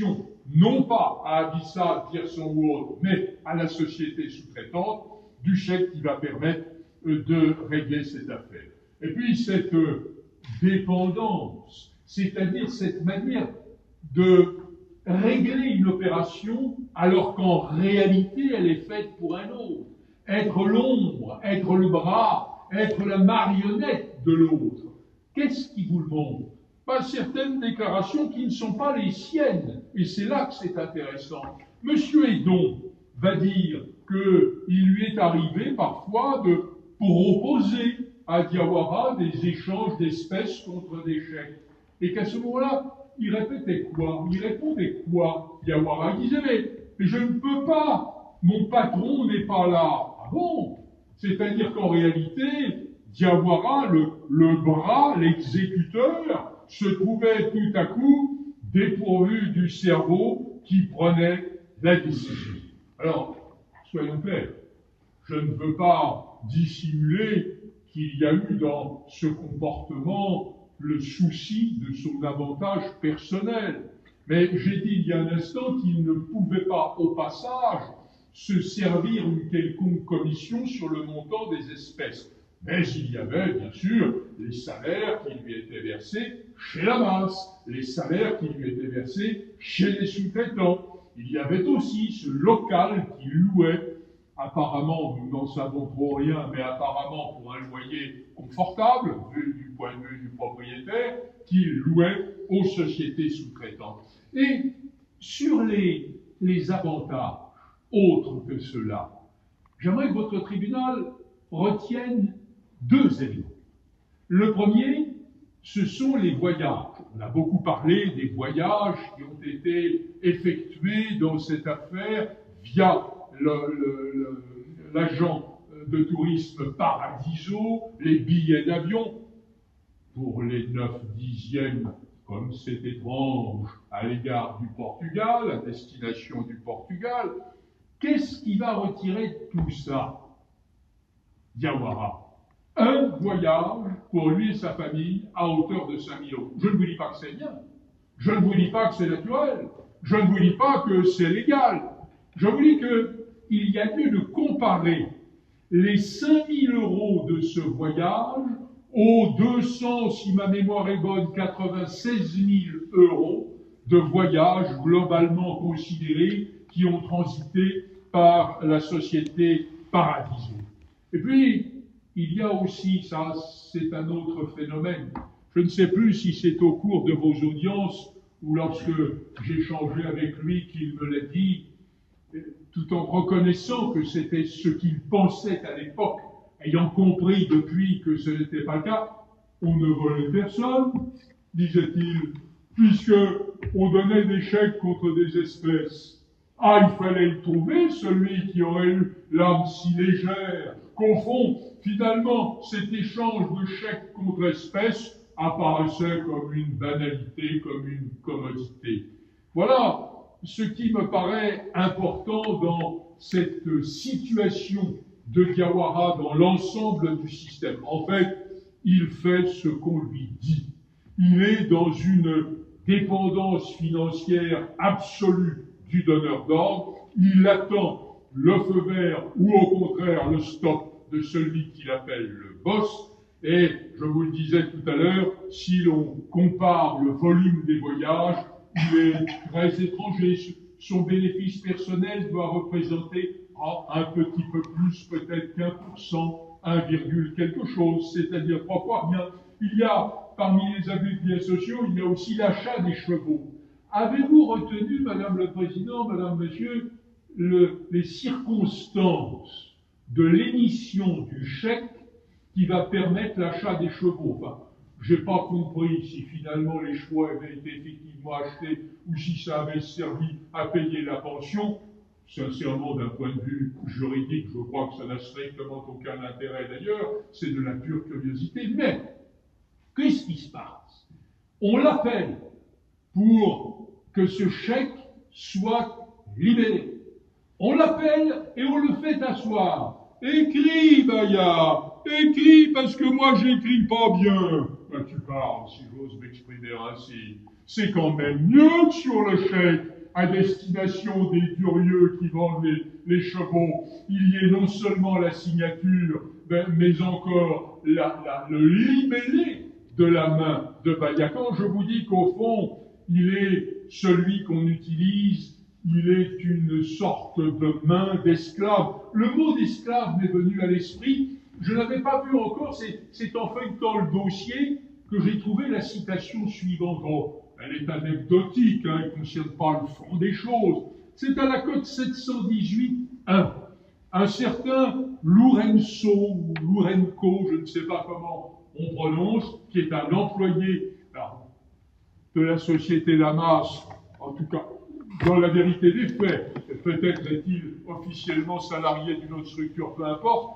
proposition, non pas à Abyssal, Pierson ou autre, mais à la société sous-traitante, du chèque qui va permettre de régler cette affaire. Et puis cette dépendance, c'est-à-dire cette manière de régler une opération alors qu'en réalité elle est faite pour un autre. Être l'ombre, être le bras, être la marionnette de l'autre. Qu'est-ce qui vous le montre? Pas certaines déclarations qui ne sont pas les siennes. Et c'est là que c'est intéressant. Monsieur Hédon va dire qu'il lui est arrivé parfois pour opposer à Diawara des échanges d'espèces contre des chèques. Et qu'à ce moment-là, il répétait quoi? Il répondait quoi? Diawara disait, mais je ne peux pas, mon patron n'est pas là. Ah bon? C'est-à-dire qu'en réalité, Diawara, le bras, l'exécuteur, se trouvait tout à coup dépourvu du cerveau qui prenait la décision. Alors, soyons clairs, je ne veux pas dissimuler qu'il y a eu dans ce comportement le souci de son avantage personnel. Mais j'ai dit il y a un instant qu'il ne pouvait pas, au passage, se servir une quelconque commission sur le montant des espèces. Mais il y avait, bien sûr, les salaires qui lui étaient versés chez la masse, les salaires qui lui étaient versés chez les sous-traitants. Il y avait aussi ce local qui louait, apparemment, nous n'en savons trop rien, mais apparemment pour un loyer confortable, vu du point de vue du propriétaire, qui louait aux sociétés sous-traitantes. Et sur les avantages autres que cela, j'aimerais que votre tribunal retienne deux éléments. Le premier, ce sont les voyages. On a beaucoup parlé des voyages qui ont été effectués dans cette affaire via l'agent de tourisme Paradiso, les billets d'avion. Pour les 9/10, comme c'est étrange à l'égard du Portugal, à destination du Portugal, qu'est-ce qui va retirer tout ça? Diawara. Un voyage pour lui et sa famille à hauteur de 5 000 €. Je ne vous dis pas que c'est bien. Je ne vous dis pas que c'est naturel. Je ne vous dis pas que c'est légal. Je vous dis qu'il y a lieu de comparer les 5 000 € de ce voyage aux 200, si ma mémoire est bonne, 96 000 € de voyages globalement considérés qui ont transité par la société Paradiso. Et puis, il y a aussi, ça c'est un autre phénomène, je ne sais plus si c'est au cours de vos audiences ou lorsque j'ai échangé avec lui qu'il me l'a dit, tout en reconnaissant que c'était ce qu'il pensait à l'époque, ayant compris depuis que ce n'était pas le cas. On ne volait personne, disait-il, puisque on donnait des chèques contre des espèces. Ah, il fallait le trouver, celui qui aurait eu l'âme si légère qu'au fond, finalement, cet échange de chèques contre espèces apparaissait comme une banalité, comme une commodité. Voilà ce qui me paraît important dans cette situation de Diawara dans l'ensemble du système. En fait, il fait ce qu'on lui dit. Il est dans une dépendance financière absolue du donneur d'ordre. Il attend le feu vert ou au contraire le stop de celui qu'il appelle le boss. Et je vous le disais tout à l'heure, si l'on compare le volume des voyages, il est très étranger. Son bénéfice personnel doit représenter un petit peu plus, peut-être qu'1%, 1, quelque chose, c'est-à-dire 3 fois rien. Il y a, parmi les abus de biens sociaux, il y a aussi l'achat des chevaux. Avez-vous retenu, Madame le Président, Madame, Monsieur, les circonstances de l'émission du chèque qui va permettre l'achat des chevaux? Enfin, je n'ai pas compris si finalement les chevaux avaient été effectivement achetés ou si ça avait servi à payer la pension. Sincèrement, d'un point de vue juridique, je crois que ça n'a strictement aucun intérêt d'ailleurs, c'est de la pure curiosité. Mais, qu'est-ce qui se passe? On l'appelle pour que ce chèque soit libéré. On l'appelle et on le fait asseoir. Écris, Baya, écris parce que moi j'écris pas bien. Ben, tu parles, si j'ose m'exprimer ainsi. c'est quand même mieux que sur le chèque à destination des curieux qui vendent les chevaux, il y ait non seulement la signature, mais encore le libellé de la main de Bailhacan. Je vous dis qu'au fond, il est celui qu'on utilise, il est une sorte de main d'esclave. Le mot d'esclave m'est venu à l'esprit, je ne l'avais pas vu encore, c'est en feuilletant le dossier que j'ai trouvé la citation suivante. Oh, elle est anecdotique, elle ne concerne pas le fond des choses. C'est à la cote 718.1. Un certain Lourenço, ou Lourenco, je ne sais pas comment on prononce, qui est un employé de la société Lamas, en tout cas, dans la vérité des faits, peut-être est-il officiellement salarié d'une autre structure, peu importe,